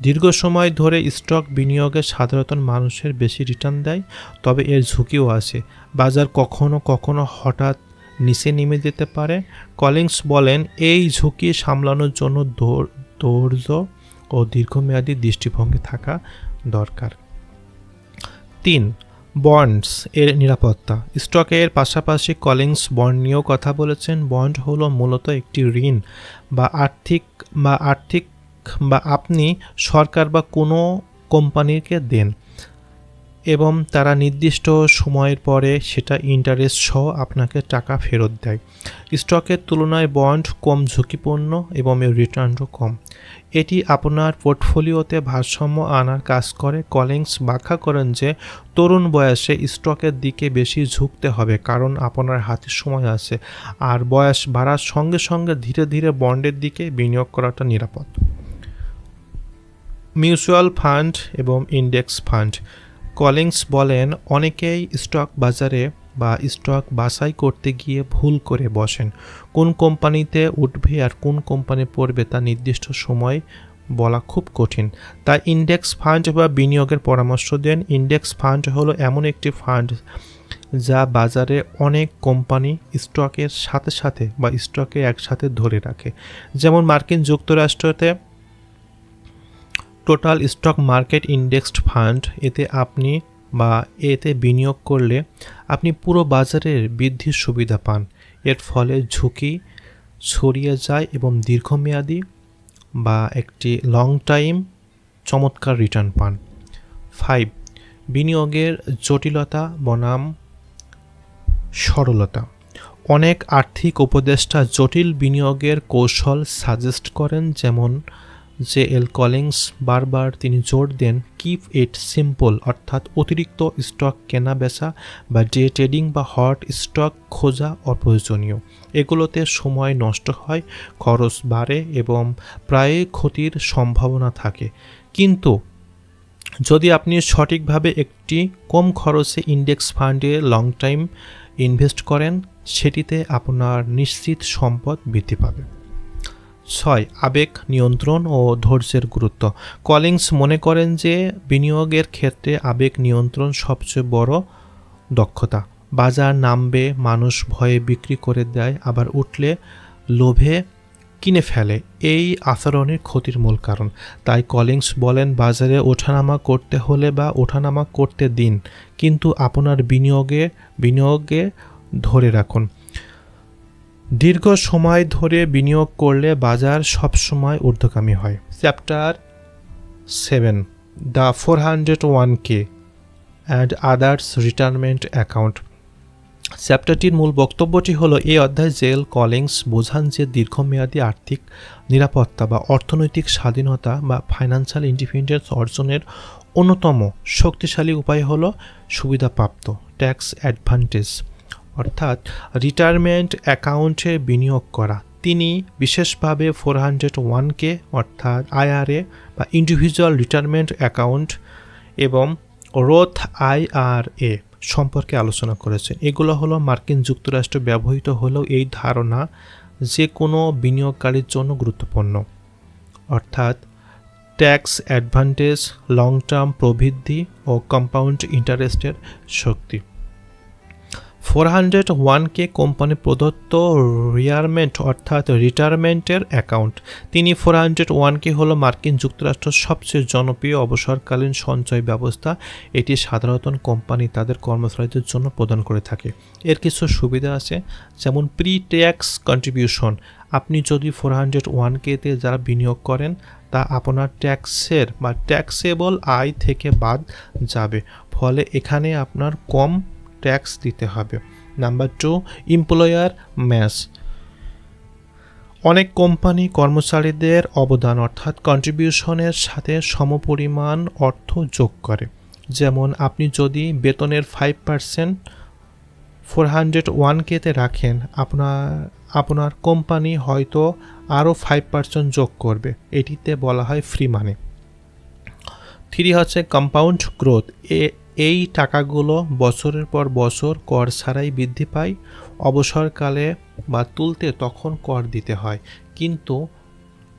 দীর্ঘ সময় ধরে স্টক বিনিয়োগে সাধারণত মানুষের বেশি রিটার্ন দেয়, তবে এর ঝুঁকিও আছে। বাজার কখনো কখনো হঠাৎ নিচে নেমে যেতে পারে। কলিন্স বলেন, এই ঝুঁকি সামলানোর জন্য ধৈর্য ও দীর্ঘমেয়াদী দৃষ্টিভঙ্গি থাকা দরকার। 3, বন্ডস এর নিরাপত্তা। স্টকের পাশাপাশি কলিন্স বন্ড নিয়েও কথা বলেছেন। বন্ড হলো মূলত একটি ঋণ বা আর্থিক বা আপনি সরকার বা কোনো কোম্পানিকে দেন। এবং তারা নির্দিষ্ট সময়ের পরে সেটা ইন্টারেস্ট সহ আপনাকে টাকা ফেরত দেয়। স্টকের তুলনায় বন্ড কম ঝুঁকিপূর্ণ এবং এর রিটার্নও কম। এটি আপনার পোর্টফোলিওতে ভারসাম্য আনার কাজ করে। কলিন্স ব্যাখ্যা করেন যে তরুণ বয়সে স্টকের দিকে বেশি ঝুঁকতে হবে কারণ আপনার হাতে সময় আছে, আর বয়স বাড়ার সঙ্গে সঙ্গে ধীরে ধীরে বন্ডের দিকে বিনিয়োগ করাটা নিরাপদ। মিউচুয়াল ফান্ড এবং ইন্ডেক্স ফান্ড। কলিন্স বলেন, অনেকেই স্টক বাজারে বা স্টক বাছাই করতে গিয়ে ভুল করে বসেন। কোন কোম্পানিতে উঠবে আর কোন কোম্পানি পড়বে তা নির্দিষ্ট সময় বলা খুব কঠিন। তাই ইন্ডেক্স ফান্ড বা বিনিয়োগের পরামর্শ দেন। ইন্ডেক্স ফান্ড হলো এমন একটি ফান্ড যা বাজারে অনেক কোম্পানি স্টকের সাথে সাথে বা স্টকে একসাথে ধরে রাখে। যেমন মার্কিন যুক্তরাষ্ট্রতে total stock market indexed fund, এতে বিনিয়োগ করলে আপনি পুরো বাজারের বৃদ্ধির সুবিধা পান। এর ফলে ঝুঁকি ছড়িয়ে যায় এবং দীর্ঘমেয়াদী বা একটি লং টাইম চমৎকার রিটার্ন পান। 5. বিনিয়োগের জটিলতা বনাম সরলতা। অনেক আর্থিক উপদেষ্টা জটিল বিনিয়োগের কৌশল সাজেস্ট করেন, যেমন জে.এল. কলিন্স বারবার তিনি জোর দেন কিপ ইট সিম্পল, অর্থাৎ অতিরিক্ত স্টক কেনা বেচা বা ডে ট্রেডিং বা হট স্টক খোঁজা অপ্রয়োজনীয়। এগুলোতে সময় নষ্ট হয়, খরচ বাড়ে এবং প্রায়ই ক্ষতির সম্ভাবনা থাকে। কিন্তু যদি আপনি সঠিকভাবে একটি কম খরচে ইন্ডেক্স ফান্ডে লং টাইম ইনভেস্ট করেন, সেটিতে আপনার নিশ্চিত সম্পদ বৃদ্ধি পাবে। 6. আবেগ নিয়ন্ত্রণ ও ধৈর্যের গুরুত্ব। কলিন্স মনে করেন যে বিনিয়োগের ক্ষেত্রে আবেগ নিয়ন্ত্রণ সবচেয়ে বড় দক্ষতা। বাজার নামবে, মানুষ ভয়ে বিক্রি করে দেয়, আবার উঠলে লোভে কিনে ফেলে। এই আচরণের ক্ষতির মূল কারণ। তাই কলিন্স বলেন, বাজারে ওঠানামা করতে হলে বা ওঠানামা করতে দিন, কিন্তু আপনার বিনিয়োগে ধরে রাখুন। দীর্ঘ সময় ধরে বিনিয়োগ করলে বাজার সবসময় ঊর্ধ্বগামী হয়। Chapter 7, the 401k and others retirement account. চ্যাপ্টারটির মূল বক্তব্যটি হলো, এই অধ্যায়ে জে.এল. কলিন্স বোঝান যে দীর্ঘমেয়াদী আর্থিক নিরাপত্তা বা অর্থনৈতিক স্বাধীনতা বা ফাইন্যান্সিয়াল ইন্ডিপেন্ডেন্স অর্জনের অন্যতম শক্তিশালী উপায় হলো সুবিধাপ্রাপ্ত ট্যাক্স অ্যাডভান্টেজ, অর্থাৎ রিটায়ারমেন্ট অ্যাকাউন্টে বিনিয়োগ করা। তিনি বিশেষভাবে 401k অর্থাৎ IRA বা ইন্ডিভিজুয়াল রিটায়ারমেন্ট অ্যাকাউন্ট এবং রোথ IRA সম্পর্কে আলোচনা করেছেন। এগুলো হলো মার্কিন যুক্তরাষ্ট্রে ব্যবহৃত হলেও এই ধারণা যে কোনো বিনিয়োগকারীর জন্য গুরুত্বপূর্ণ, অর্থাৎ ট্যাক্স অ্যাডভান্টেজ, লং টার্ম প্রবৃদ্ধি ও কম্পাউন্ড ইন্টারেস্টের শক্তি। 401k কোম্পানি প্রদত্ত রিটায়ারমেন্টের অ্যাকাউন্ট। তিনি 401k হলো মার্কিন যুক্তরাষ্ট্রের সবচেয়ে জনপ্রিয় অবসরকালীন সঞ্চয় ব্যবস্থা। এটি সাধারণত কোম্পানি তাদের কর্মচারীদের জন্য প্রদান করে থাকে। এর কিছু সুবিধা আছে, যেমন প্রি ট্যাক্স কন্ট্রিবিউশন। আপনি যদি 401kতে যারা বিনিয়োগ করেন তা আপনার ট্যাক্সের বা ট্যাক্সেবল আয় থেকে বাদ যাবে, ফলে এখানে আপনার কম ট্যাক্স দিতে হবে। Number 2, employer match. অনেক কোম্পানি কর্মচারীদের অবদান অর্থাৎ কন্ট্রিবিউশনের সাথে সমপরিমাণ অর্থ যোগ করে। যেমন আপনি যদি বেতনের 5% 401kতে রাখেন, আপনার কোম্পানি হয়তো আরও 5% যোগ করবে। এটিতে বলা হয় ফ্রি মানি। 3 হচ্ছে কম্পাউন্ড গ্রোথ। এই টাকাগুলো বছরের পর বছর কর ছাড়াই বৃদ্ধি পায়। অবসরকালে বা তুলতে তখন কর দিতে হয়, কিন্তু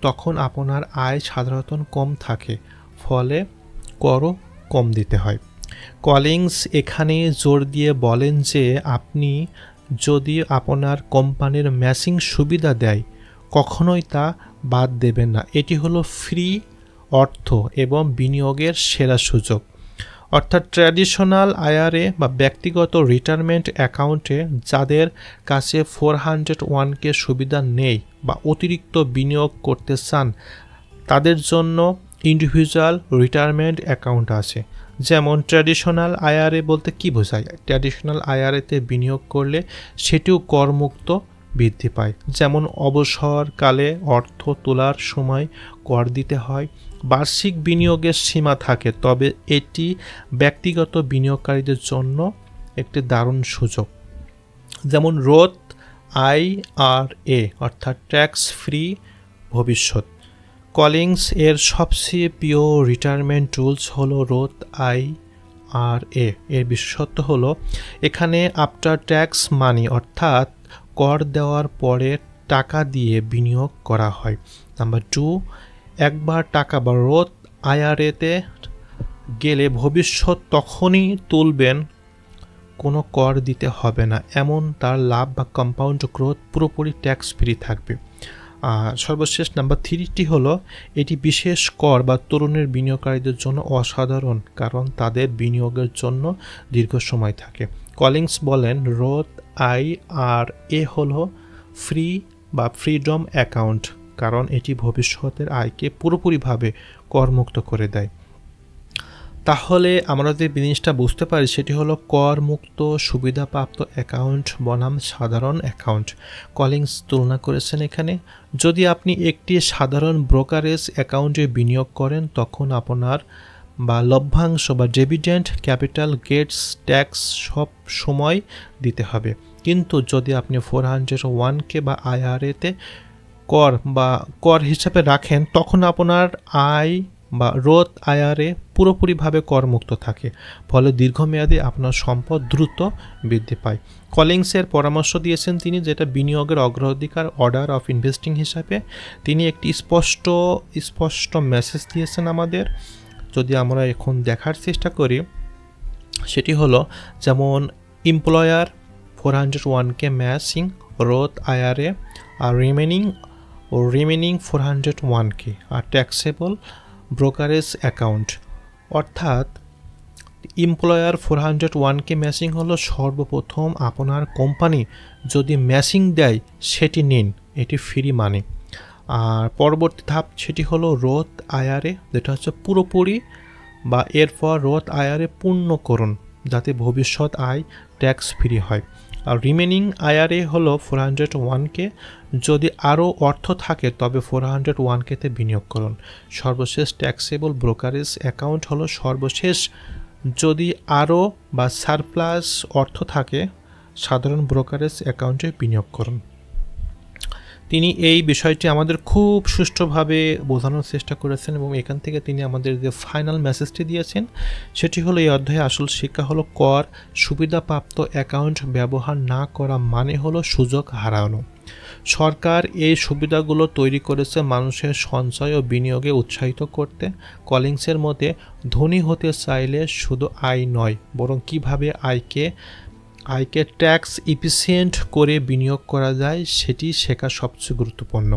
তখন আপনার আয় সাধারণত কম থাকে, ফলে করও কম দিতে হয়। কলিন্স এখানে জোর দিয়ে বলেন যে আপনি যদি আপনার কোম্পানির ম্যাচিং সুবিধা দেয়, কখনোই তা বাদ দেবেন না। এটি হলো ফ্রি অর্থ এবং বিনিয়োগের সেরা সুযোগ। অর্থাৎ ট্র্যাডিশনাল IRA বা ব্যক্তিগত রিটায়ারমেন্ট অ্যাকাউন্টে যাদের কাছে 401k সুবিধা নেই বা অতিরিক্ত বিনিয়োগ করতে চান, তাদের জন্য ইন্ডিভিজুয়াল রিটায়ারমেন্ট অ্যাকাউন্ট আছে, যেমন ট্র্যাডিশনাল আইআরএ বলতে কি বোঝায়? ট্র্যাডিশনাল আইআরএতে বিনিয়োগ করলে সেটিও করমুক্ত বৃদ্ধি পায়। যেমন অবসরকালে অর্থ তোলার সময় কর দিতে হয়। বার্ষিক বিনিয়োগের সীমা থাকে, তবে এটি ব্যক্তিগত বিনিয়োগকারীদের জন্য একটি দারুণ সুযোগ। যেমন রোথ আইআরএ অর্থাৎ ট্যাক্স ফ্রি ভবিষ্যৎ। কলিংস এর সবচেয়ে প্রিয় রিটায়ারমেন্ট টুলস হলো রোথ আইআরএ। এর বিশেষত্ব হলো এখানে আফটার ট্যাক্স মানি অর্থাৎ কর দেওয়ার পরে টাকা দিয়ে বিনিয়োগ করা হয়। নাম্বার 2, একবার টাকা বা রোথ আইআরএতে গেলে ভবিষ্যৎ তখনই তুলবেন, কোনো কর দিতে হবে না, এমন তার লাভ বা কম্পাউন্ড গ্রোথ পুরোপুরি ট্যাক্স ফ্রি থাকবে। আর সর্বশেষ নাম্বার 3টি হলো এটি বিশেষ কর বা তরুণের বিনিয়োগকারীদের জন্য অসাধারণ, কারণ তাদের বিনিয়োগের জন্য দীর্ঘ সময় থাকে। কলিংস বলেন রোথ আইআরএ হলো ফ্রি বা ফ্রিডম অ্যাকাউন্ট, কারণ এটি ভবিষ্যতের আয়কে পুরোপুরিভাবে করমুক্ত করে দেয়। তাহলে আমরা যে জিনিসটা বুঝতে পারি সেটি হলো করমুক্ত সুবিধাপ্রাপ্ত অ্যাকাউন্ট বনাম সাধারণ অ্যাকাউন্ট। কলিংস তুলনা করেছেন এখানে। যদি আপনি একটি সাধারণ ব্রোকারেজ অ্যাকাউন্টে বিনিয়োগ করেন তখন আপনার বা লভ্যাংশ বা ডিভিডেন্ড, ক্যাপিটাল গেটস ট্যাক্স সব সময় দিতে হবে। কিন্তু যদি আপনি 401k বা আইআরএতে কর হিসাবে রাখেন তখন আপনার আয় বা রোথ আইআরএ পুরোপুরিভাবে করমুক্ত থাকে, ফলে দীর্ঘমেয়াদে আপনার সম্পদ দ্রুত বৃদ্ধি পায়। কলিংসের পরামর্শ দিয়েছেন তিনি, যেটা বিনিয়োগের অগ্রাধিকার অর্ডার অফ ইনভেস্টিং হিসাবে তিনি একটি স্পষ্ট মেসেজ দিয়েছেন আমাদের। যদি আমরা এখন দেখার চেষ্টা করি সেটি হলো যেমন এমপ্লয়ার 401k ম্যাচিং রোথ আইআরএ আর রিমেনিং 401k আর ট্যাক্সেবল ব্রোকারেজ অ্যাকাউন্ট। অর্থাৎ এমপ্লয়ার 401k ম্যাচিং হলো সর্বপ্রথম আপনার কোম্পানি যদি ম্যাচিং দেয় সেটি নিন, এটি ফ্রি মানি। আর পরবর্তী ধাপ সেটি হলো রোথ আইআরএ, যেটা হচ্ছে পুরোপুরি বা এরপর রোথ আইআরএ পূর্ণ করুন যাতে ভবিষ্যৎ আয় ট্যাক্স ফ্রি হয়। আর রিমেনিং আইআরএ হলো 401k, যদি আরও অর্থ থাকে তবে 401kতে বিনিয়োগ করুন। সর্বশেষ ট্যাক্সেবল ব্রোকারেজ অ্যাকাউন্ট হলো সর্বশেষ, যদি আরও বা সারপ্লাস অর্থ থাকে সাধারণ ব্রোকারেজ অ্যাকাউন্টে বিনিয়োগ করুন। তিনি এই বিষয়টি আমাদের খুব সুষ্ঠুভাবে বোঝানোর চেষ্টা করেছেন এবং এখান থেকে তিনি আমাদের যে ফাইনাল মেসেজটি দিয়েছেন সেটি হলো এই অধ্যায়ে আসল শিক্ষা হলো কর সুবিধাপ্রাপ্ত অ্যাকাউন্ট ব্যবহার না করা মানে হলো সুযোগ হারানো। সরকার এই সুবিধাগুলো তৈরি করেছে মানুষের সঞ্চয় ও বিনিয়োগে উৎসাহিত করতে। কলিংসের মতে ধনী হতে চাইলে শুধু আয় নয়, বরং কিভাবে আয়কে ট্যাক্স ইফিসিয়েন্ট করে বিনিয়োগ করা যায় সেটি শেখা সবচেয়ে গুরুত্বপূর্ণ।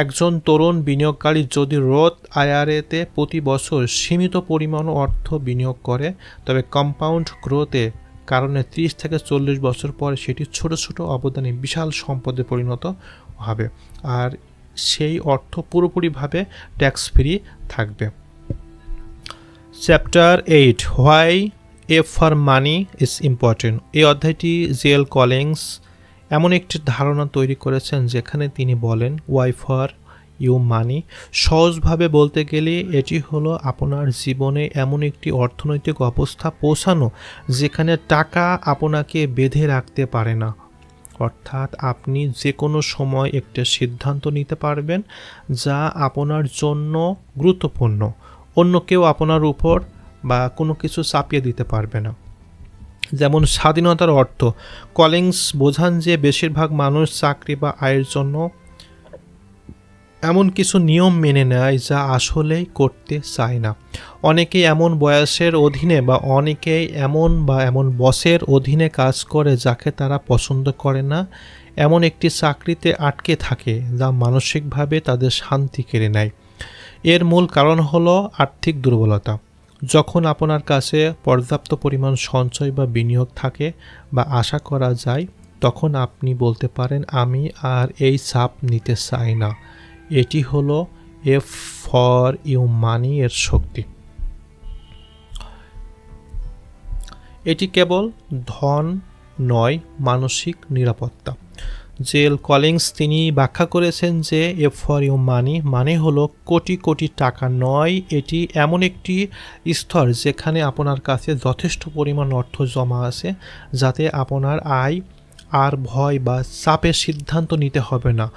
একজন তরুণ বিনিয়োগকারী যদি রোথ আইআরএতে প্রতি বছর সীমিত পরিমাণ অর্থ বিনিয়োগ করে তবে কম্পাউন্ড গ্রোথে কারণে 30 থেকে 40 বছর পরে সেটি ছোট ছোট অবদানে বিশাল সম্পদে পরিণত হবে, আর সেই অর্থ পুরোপুরিভাবে ট্যাক্স ফ্রি থাকবে। Chapter 8 why F for money is important. এই অধ্যায়টি জিএল কলিংস এমন একটি ধারণা তৈরি করেছেন যেখানে তিনি বলেন ওয়াই ফর ইউ মানি। সহজভাবে বলতে গেলে এটি হলো আপনার জীবনে এমন একটি অর্থনৈতিক অবস্থা পৌঁছানো যেখানে টাকা আপনাকে বেঁধে রাখতে পারে না, অর্থাৎ আপনি যে কোনো সময় একটা সিদ্ধান্ত নিতে পারবেন যা আপনার জন্য গুরুত্বপূর্ণ, অন্য কেউ আপনার উপর বা কোনো কিছু চাপিয়ে দিতে পারবে না। যেমন স্বাধীনতার অর্থ, কলিংস বোঝান যে বেশিরভাগ মানুষ চাকরি বা আয়ের জন্য এমন কিছু নিয়ম মেনে নেয় যা আসলেই করতে চায় না। অনেকেই এমন বয়সের অধীনে বা অনেকেই এমন বসের অধীনে কাজ করে যাকে তারা পছন্দ করে না, এমন একটি চাকরিতে আটকে থাকে যা মানসিকভাবে তাদের শান্তি কেড়ে নেয়। এর মূল কারণ হলো আর্থিক দুর্বলতা। যখন আপনার কাছে পর্যাপ্ত পরিমাণ সঞ্চয় বা বিনিয়োগ থাকে বা আশা করা যায় তখন আপনি বলতে পারেন আমি আর এই চাপ নিতে চাই না। এটি হলো এফ ফর ইউ মানি এর শক্তি। এটি কেবল ধন নয়, মানসিক নিরাপত্তা। জেল কলিংস তিনি ব্যাখ্যা করেছেন যে এ ফর ইউ মানি মানে হলো কোটি কোটি টাকা নয়, এটি এমন একটি স্তর যেখানে আপনার কাছে যথেষ্ট পরিমাণ অর্থ জমা আছে যাতে আপনার আয় আর ভয় বা চাপের সিদ্ধান্ত নিতে হবে না।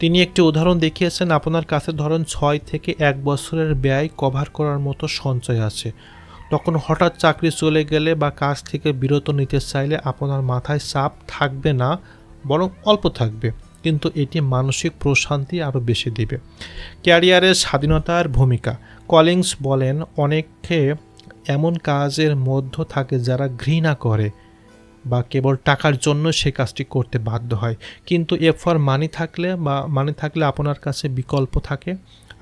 তিনি একটি উদাহরণ দেখিয়েছেন, আপনার কাছে ধরুন 6 থেকে 1 বছরের ব্যয় কভার করার মতো সঞ্চয় আছে। তখন হঠাৎ চাকরি চলে গেলে বা কাজ থেকে বিরত নিতে চাইলে আপনার মাথায় চাপ থাকবে না, বরং অল্প থাকবে, কিন্তু এটি মানসিক প্রশান্তি আরও বেশি দিবে। ক্যারিয়ারের স্বাধীনতার ভূমিকা। কলিংস বলেন, অনেকে এমন কাজের মধ্য থাকে যারা ঘৃণা করে বা কেবল টাকার জন্য সে কাজটি করতে বাধ্য হয়, কিন্তু এ ফর মানি থাকলে আপনার কাছে বিকল্প থাকে।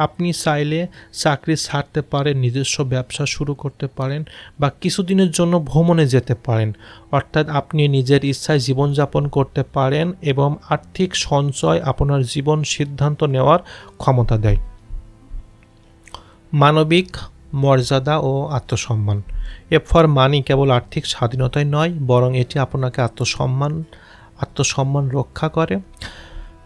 আপনি চাইলে চাকরি ছাড়তে পারেন, নিজস্ব ব্যবসা শুরু করতে পারেন বা কিছুদিনের জন্য ভ্রমণে যেতে পারেন। অর্থাৎ আপনি নিজের ইচ্ছায় জীবনযাপন করতে পারেন এবং আর্থিক সঞ্চয় আপনার জীবন সিদ্ধান্ত নেওয়ার ক্ষমতা দেয়। মানবিক মর্যাদা ও আত্মসম্মান। এ ফর মানি কেবল আর্থিক স্বাধীনতাই নয়, বরং এটি আপনাকে আত্মসম্মান রক্ষা করে।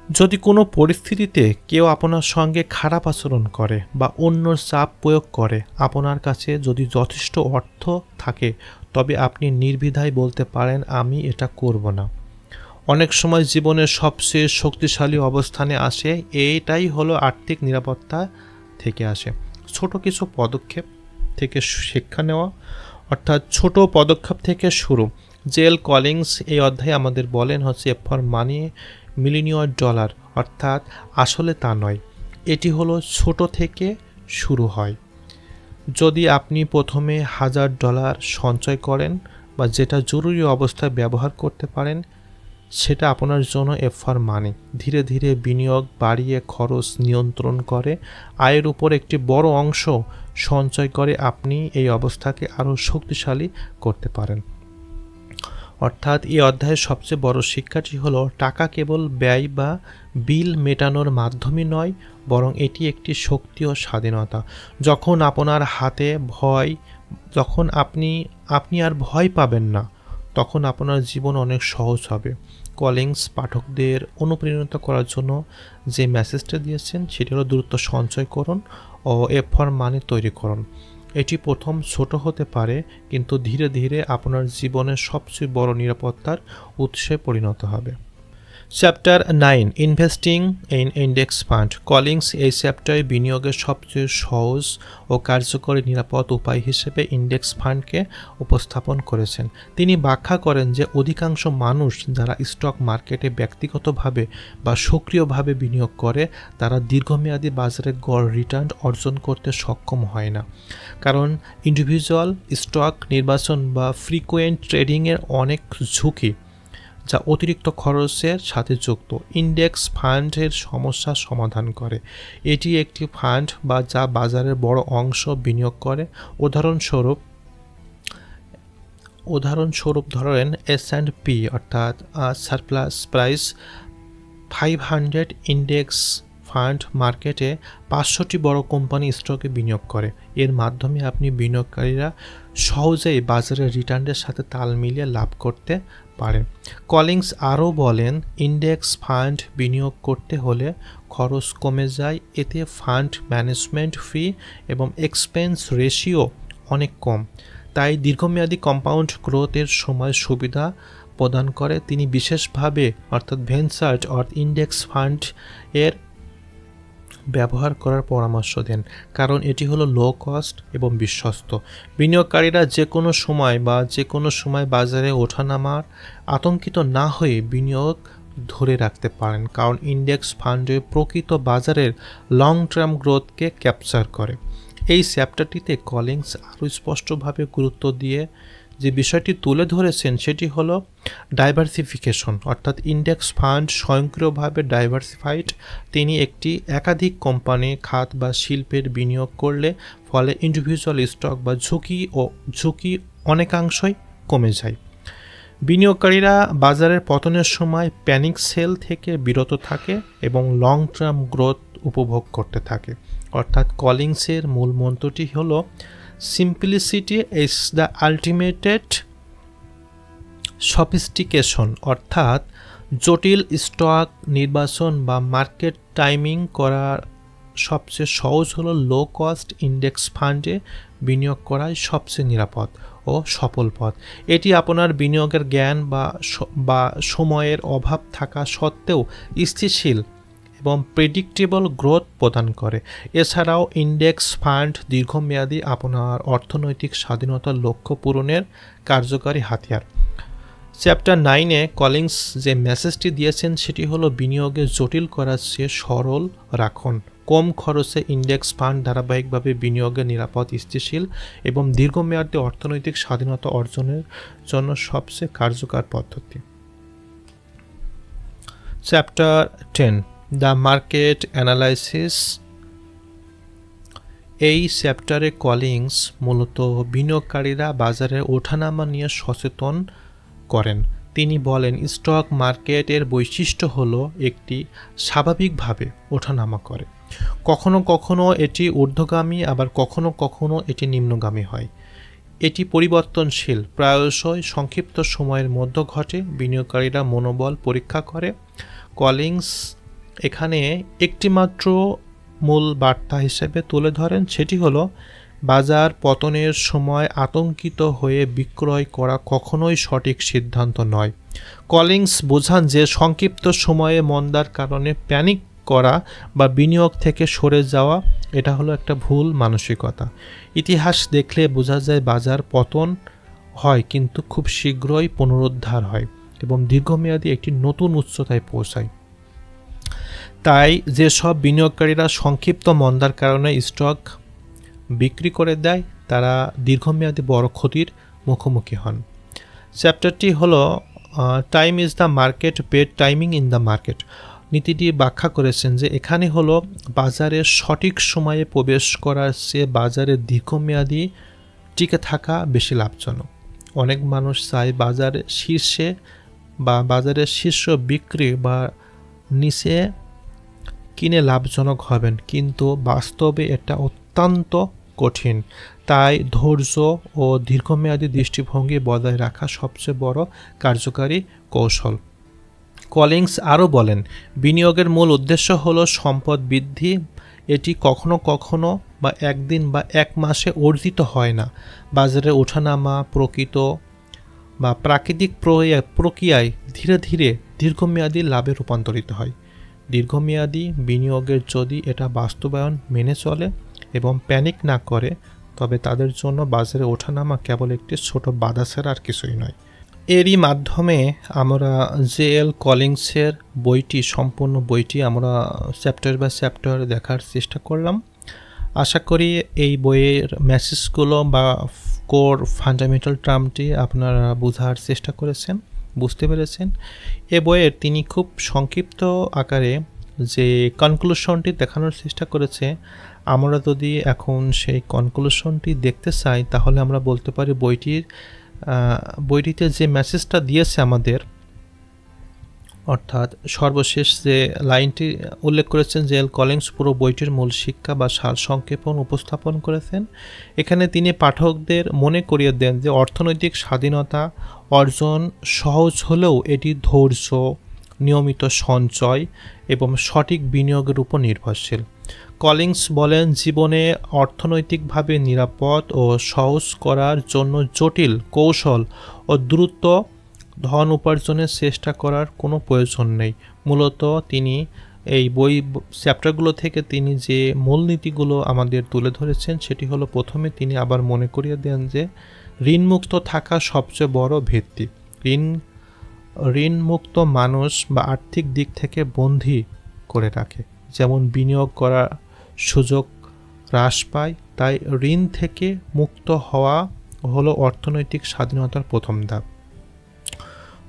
যদি কোনো পরিস্থিতিতে কেউ আপনার সঙ্গে খারাপ আচরণ করে বা অন্যর চাপ প্রয়োগ করে, আপনার কাছে যদি যথেষ্ট অর্থ থাকে তবে আপনি নির্দ্বিধায় বলতে পারেন, আমি এটা করব না। অনেক সময় জীবনের সবচেয়ে শক্তিশালী অবস্থানে আসে, এইটাই হলো আর্থিক নিরাপত্তা থেকে আসে। ছোট কিছু পদক্ষেপ থেকে শিক্ষা নেওয়া, অর্থাৎ ছোট পদক্ষেপ থেকে শুরু। জেল কলিংস এই অধ্যায়ে আমাদের বলেন A for money million dollar, অর্থাৎ আসলে তা নয়, এটি হলো ছোট থেকে শুরু হয়। যদি আপনি প্রথমে $1000 সঞ্চয় করেন বা যেটা জরুরি অবস্থায় ব্যবহার করতে পারেন, সেটা আপনার জন্য এ ফর মানি। ধীরে ধীরে বিনিয়োগ বাড়িয়ে খরচ নিয়ন্ত্রণ করে আয়ের উপর একটি বড় অংশ সঞ্চয় করে আপনি এই অবস্থাকে আরও শক্তিশালী করতে পারেন। অর্থাৎ এই অধ্যায়ের সবচেয়ে বড় শিক্ষাটি হলো, টাকা কেবল ব্যয় বা বিল মেটানোর মাধ্যমে নয়, বরং এটি একটি শক্তি ও স্বাধীনতা। যখন আপনার হাতে যখন আপনি আর ভয় পাবেন না, তখন আপনার জীবন অনেক সহজ হবে। কলিংস পাঠকদের অনুপ্রাণিত করার জন্য যে মেসেজটা দিয়েছেন সেটি হলো, দ্রুত সঞ্চয় করুন ও এ ফর মানি তৈরি করুন। এটি প্রথম ছোট হতে পারে, কিন্তু ধীরে ধীরে আপনার জীবনের সবচেয়ে বড় নিরাপত্তার উৎসে পরিণত হবে। Chapter 9, investing in index fund. Collins এই চ্যাপ্টারে বিনিয়োগের সবচেয়ে সহজ ও কার্যকরী নিরাপদ উপায় হিসেবে ইন্ডেক্স ফান্ডকে উপস্থাপন করেছেন। তিনি ব্যাখ্যা করেন যে অধিকাংশ মানুষ যারা স্টক মার্কেটে ব্যক্তিগতভাবে বা সক্রিয়ভাবে বিনিয়োগ করে, তারা দীর্ঘমেয়াদী বাজারে গড় রিটার্ন অর্জন করতে সক্ষম হয় না, কারণ ইন্ডিভিজুয়াল স্টক নির্বাচন বা ফ্রিকোয়েন্ট ট্রেডিংয়ের অনেক ঝুঁকি যা অতিরিক্ত খরচের সাথে যুক্ত। ইন্ডেক্স ফান্ডের সমস্যার সমাধান করে। এটি একটি ফান্ড যা বাজারের বড় অংশ বিনিয়োগ করে। উদাহরণস্বরূপ ধরেন S&P অর্থাৎ সারপ্লাস প্রাইস 500 ইন্ডেক্স ফান্ড মার্কেটে 500টি বড় কোম্পানি স্টকে বিনিয়োগ করে। এর মাধ্যমে আপনি বিনিয়োগকারীরা সহজেই বাজারের রিটার্নের সাথে তাল মিলিয়ে লাভ করতে পারে। কলিংস আরও বলেন, ইন্ডেক্স ফান্ড বিনিয়োগ করতে হলে খরচ কমে যায়, এতে ফান্ড ম্যানেজমেন্ট ফি এবং এক্সপেন্স রেশিও অনেক কম, তাই দীর্ঘমেয়াদী কম্পাউন্ড গ্রোথের সময় সুবিধা প্রদান করে। তিনি বিশেষভাবে অর্থাৎ ভেঞ্চার ইন্ডেক্স ফান্ড এর ব্যবহার করার পরামর্শ দেন, কারণ এটি হলো লো কস্ট এবং বিশ্বস্ত। বিনিয়োগকারীরা যে কোনো সময় বাজারে ওঠানামার আতঙ্কিত না হয়ে বিনিয়োগ ধরে রাখতে পারেন, কারণ ইন্ডেক্স ফান্ডে প্রকৃত বাজারের লং টার্ম গ্রোথকে ক্যাপচার করে। এই চ্যাপ্টারটিতে কলিংস আরও স্পষ্টভাবে গুরুত্ব দিয়ে যে বিষয়টি তুলে ধরেছেন সেটি হলো ডাইভার্সিফিকেশন, অর্থাৎ ইন্ডেক্স ফান্ড স্বয়ংক্রিয়ভাবে ডাইভার্সিফাইড। তিনি একাধিক কোম্পানি, খাত বা শিল্পের বিনিয়োগ করলে ফলে ইন্ডিভিজুয়াল স্টক বা ঝুঁকি অনেকাংশই কমে যায়। বিনিয়োগকারীরা বাজারের পতনের সময় প্যানিক সেল থেকে বিরত থাকে এবং লং টার্ম গ্রোথ উপভোগ করতে থাকে। অর্থাৎ কলিংসের মূল মন্ত্রটি হলো, simplicity is the ultimate sophistication অর্থাৎ জটিল স্টক নির্বাচন বা মার্কেট টাইমিং করার সবচেয়ে সহজ হলো লো কস্ট ইন্ডেক্স ফান্ডে বিনিয়োগ করাই সবচেয়ে নিরাপদ ও সফল পথ। এটি আপনার বিনিয়োগের জ্ঞান বা সময়ের অভাব থাকা সত্ত্বেও স্থিতিশীল এবং প্রেডিক্টেবল গ্রোথ প্রদান করে। এছাড়াও ইন্ডেক্স ফান্ড দীর্ঘমেয়াদী আপনার অর্থনৈতিক স্বাধীনতার লক্ষ্য পূরণের কার্যকারী হাতিয়ার। চ্যাপ্টার 9-এ কলিংস যে মেসেজটি দিয়েছেন সেটি হলো বিনিয়োগে জটিল করার চেয়ে সরল রাখুন। কম খরচে ইন্ডেক্স ফান্ড ধারাবাহিকভাবে বিনিয়োগে নিরাপদ, স্থিতিশীল এবং দীর্ঘমেয়াদী অর্থনৈতিক স্বাধীনতা অর্জনের জন্য সবচেয়ে কার্যকর পদ্ধতি। Chapter 10 the market analysis. এই চ্যাপ্টারে কলিংস মূলত বিনিয়োগকারীরা বাজারের ওঠানামা নিয়ে সচেতন করেন। তিনি বলেন স্টক মার্কেটের বৈশিষ্ট্য হলো একটি স্বাভাবিকভাবে ওঠানামা করে, কখনো কখনো এটি ঊর্ধ্বগামী, আবার কখনো কখনো এটি নিম্নগামী হয়। এটি পরিবর্তনশীল, প্রায়শই সংক্ষিপ্ত সময়ের মধ্যে ঘটে। বিনিয়োগকারীরা মনোবল পরীক্ষা করে। কলিংস এখানে একটিমাত্র মূল বার্তা হিসেবে তুলে ধরেন, সেটি হলো বাজার পতনের সময় আতঙ্কিত হয়ে বিক্রয় করা কখনোই সঠিক সিদ্ধান্ত নয়। কলিংস বোঝান যে সংক্ষিপ্ত সময়ে মন্দার কারণে প্যানিক করা বা বিনিয়োগ থেকে সরে যাওয়া এটা হলো একটা ভুল মানসিকতা। ইতিহাস দেখলে বোঝা যায় বাজার পতন হয় কিন্তু খুব শীঘ্রই পুনরুদ্ধার হয় এবং দীর্ঘমেয়াদী একটি নতুন উচ্চতায় পৌঁছায়। তাই যেসব বিনিয়োগকারীরা সংক্ষিপ্ত মন্দার কারণে স্টক বিক্রি করে দেয় তারা দীর্ঘমেয়াদী বড় ক্ষতির মুখোমুখি হন। চ্যাপ্টারটি হলো time is the market, bed timing in the market. নীতিটি ব্যাখ্যা করেছেন যে এখানে হলো বাজারে সঠিক সময়ে প্রবেশ করার চেয়ে বাজারে দীর্ঘমেয়াদী টিকে থাকা বেশি লাভজনক। অনেক মানুষ চায় বাজারের শীর্ষে বা বাজারের শীর্ষ বিক্রি বা নিচে কিনে লাভজনক হবেন, কিন্তু বাস্তবে এটা অত্যন্ত কঠিন। তাই ধৈর্য ও দীর্ঘমেয়াদী দৃষ্টিভঙ্গি বজায় রাখা সবচেয়ে বড় কার্যকারী কৌশল। কলিংস আরও বলেন বিনিয়োগের মূল উদ্দেশ্য হলো সম্পদ বৃদ্ধি। এটি কখনো কখনো বা একদিন বা এক মাসে অর্জিত হয় না। বাজারে ওঠানামা প্রকৃত বা প্রাকৃতিক প্রক্রিয়ায় ধীরে ধীরে দীর্ঘমেয়াদী লাভে রূপান্তরিত হয়। দীর্ঘমেয়াদী বিনিয়োগের যদি এটা বাস্তবায়ন মেনে চলে এবং প্যানিক না করে তবে তাদের জন্য বাজারে ওঠানামা কেবল একটি ছোট বাধা ছাড়া আর কিছুই নয়। এরই মাধ্যমে আমরা জে.এল. কলিংসের বইটি, সম্পূর্ণ বইটি আমরা চ্যাপ্টার বাই চ্যাপ্টার দেখার চেষ্টা করলাম। আশা করি এই বইয়ের মেসেজগুলো বা কোর ফান্ডামেন্টাল টার্মটি আপনারা বোঝার চেষ্টা করেছেন, বুঝতে পেরেছেন। এ বইয়ের তিনি খুব সংক্ষিপ্ত আকারে যে কনক্লুশনটি দেখানোর চেষ্টা করেছে, আমরা যদি এখন সেই কনক্লুশনটি দেখতে চাই তাহলে আমরা বলতে পারি বইটিতে যে মেসেজটা দিয়েছে আমাদের, অর্থাৎ সর্বশেষ যে লাইনটি উল্লেখ করেছেন জে.এল. কলিংস পুরো বইটির মূল শিক্ষা বা সারসংক্ষেপণ উপস্থাপন করেছেন। এখানে তিনি পাঠকদের মনে করিয়ে দেন যে অর্থনৈতিক স্বাধীনতা অর্জন সহজ হলেও এটি ধৈর্য, নিয়মিত সঞ্চয় এবং সঠিক বিনিয়োগের উপর নির্ভরশীল। কলিংস বলেন জীবনে অর্থনৈতিকভাবে নিরাপদ ও সহজ করার জন্য জটিল কৌশল ও দ্রুত ধন উপার্জনের চেষ্টা করার কোনো প্রয়োজন নেই। মূলত তিনি এই বই চ্যাপ্টারগুলো থেকে তিনি যে মূলনীতিগুলো আমাদের তুলে ধরেছেন সেটি হলো, প্রথমে তিনি আবার মনে করিয়ে দেন যে ঋণমুক্ত থাকা সবচেয়ে বড় ভিত্তি। ঋণমুক্ত মানুষ বা আর্থিক দিক থেকে বন্দী করে রাখে, যেমন বিনিয়োগ করার সুযোগ হ্রাস পায়। তাই ঋণ থেকে মুক্ত হওয়া হলো অর্থনৈতিক স্বাধীনতার প্রথম ধাপ।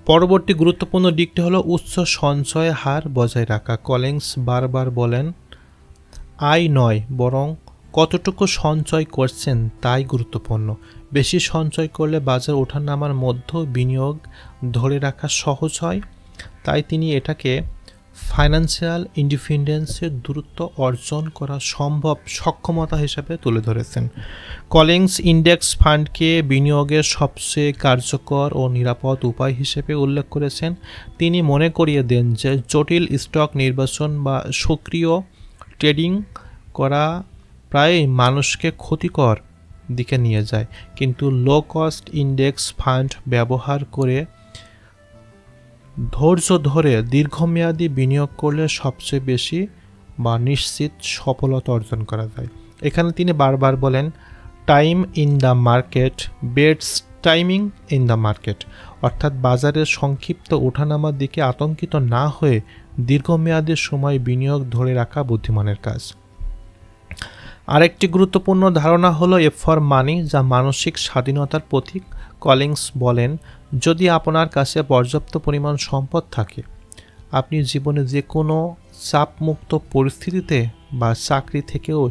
পরবর্তী গুরুত্বপূর্ণ দিকটি হলো উচ্চ সঞ্চয় হার বজায় রাখা। কলিংস বারবার বলেন আয় নয় বরং কতটুকু সঞ্চয় করছেন তাই গুরুত্বপূর্ণ। বেশি সঞ্চয় করলে বাজার ওঠানামার মধ্যে বিনিয়োগ ধরে রাখা সহজ হয়। তাই তিনি এটাকে ফাইন্যান্সিয়াল ইন্ডিপেন্ডেন্সের দূরত্ব অর্জন করা সম্ভব সক্ষমতা হিসেবে তুলে ধরেছেন। কলিন্স ইন্ডেক্স ফান্ডকে বিনিয়োগের সবচেয়ে কার্যকর ও নিরাপদ উপায় হিসেবে উল্লেখ করেছেন। তিনি মনে করিয়ে দেন যে জটিল স্টক নির্বাচন বা সক্রিয় ট্রেডিং করা প্রায়ই মানুষকে ক্ষতিকর দিকে নিয়ে যায়, কিন্তু লো কস্ট ইন্ডেক্স ফান্ড ব্যবহার করে ধৈর্য ধরে দীর্ঘমেয়াদী বিনিয়োগ করলে সবচেয়ে বেশি বা নিশ্চিত সফলতা অর্জন করা যায়। এখানে তিনি বারবার বলেন, time in the market bets timing in the market, অর্থাৎ বাজারের সংক্ষিপ্ত ওঠানামার দিকে আতঙ্কিত না হয়ে দীর্ঘমেয়াদী সময় বিনিয়োগ ধরে রাখা বুদ্ধিমানের কাজ। আরেকটি গুরুত্বপূর্ণ ধারণা হলো এ ফর মানি, যা মানসিক স্বাধীনতার প্রতীক। কলিন্স বলেন, যদি আপনার কাছে পর্যাপ্ত পরিমাণ সম্পদ থাকে, আপনি জীবনে যে কোনো চাপমুক্ত পরিস্থিতিতে বা চাকরি থেকেও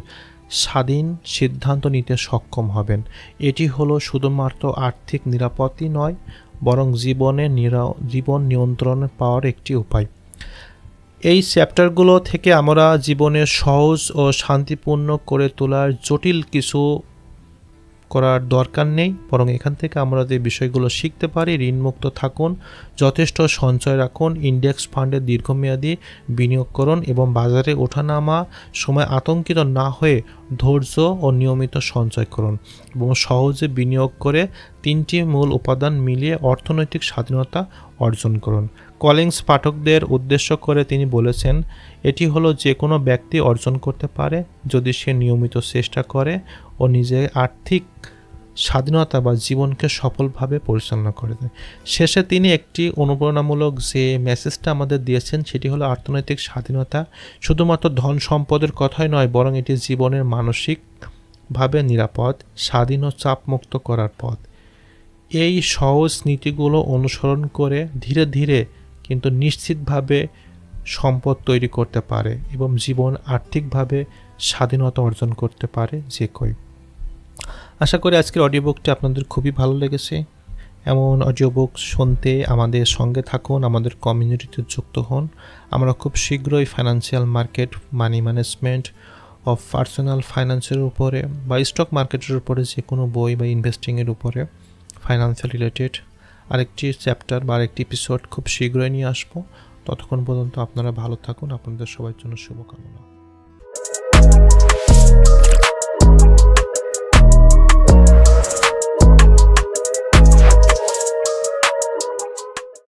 স্বাধীন সিদ্ধান্ত নিতে সক্ষম হবেন। এটি হলো শুধুমাত্র আর্থিক নিরাপত্তাই নয়, বরং জীবন নিয়ন্ত্রণ পাওয়ার একটি উপায়। এই চ্যাপ্টারগুলো থেকে আমরা জীবনের সহজ ও শান্তিপূর্ণ করে তোলার জটিল কিছু করার দরকার নেই, বরং এখান থেকে আমরা যে বিষয়গুলো শিখতে পারি, ঋণমুক্ত থাকুন, যথেষ্ট সঞ্চয় রাখুন, ইন্ডেক্স ফান্ডে দীর্ঘমেয়াদী বিনিয়োগ করুন এবং বাজারে ওঠানামা সময় আতঙ্কিত না হয়ে ধৈর্য ও নিয়মিত সঞ্চয় করুন এবং সহজে বিনিয়োগ করে তিনটি মূল উপাদান মিলিয়ে অর্থনৈতিক স্বাধীনতা অর্জন করুন। কলিন্স পাঠকদের উদ্দেশ্য করে তিনি বলেছেন, এটি হলো যে কোনো ব্যক্তি অর্জন করতে পারে যদি সে নিয়মিত চেষ্টা করে ও নিজের আর্থিক স্বাধীনতা বা জীবনকে সফলভাবে পরিচালনা করে দেয়। শেষে তিনি একটি অনুপ্রেরণামূলক যে মেসেজটা আমাদের দিয়েছেন, সেটি হলো অর্থনৈতিক স্বাধীনতা শুধুমাত্র ধন সম্পদের কথাই নয়, বরং এটি জীবনের মানসিকভাবে নিরাপদ, স্বাধীন ও চাপমুক্ত করার পথ। এই সহজ নীতিগুলো অনুসরণ করে ধীরে ধীরে কিন্তু নিশ্চিতভাবে সম্পদ তৈরি করতে পারে এবং জীবন আর্থিকভাবে স্বাধীনতা অর্জন করতে পারে যে কেউ। আশা করি আজকের অডিও বুকটি আপনাদের খুবই ভালো লেগেছে। এমন অডিও বুক শুনতে আমাদের সঙ্গে থাকুন, আমাদের কমিউনিটিতে যুক্ত হন। আমরা খুব শীঘ্রই financial market, money management of personal ফাইন্যান্সের উপরে বা স্টক মার্কেটের উপরে যে কোনো বই বা ইনভেস্টিংয়ের উপরে ফাইন্যান্সিয়াল রিলেটেড আরেকটি চ্যাপ্টার বা আরেকটি এপিসোড খুব শীঘ্রই নিয়ে আসবো। ততক্ষণ পর্যন্ত আপনারা ভালো থাকুন। আপনাদের সবার জন্য শুভকামনা।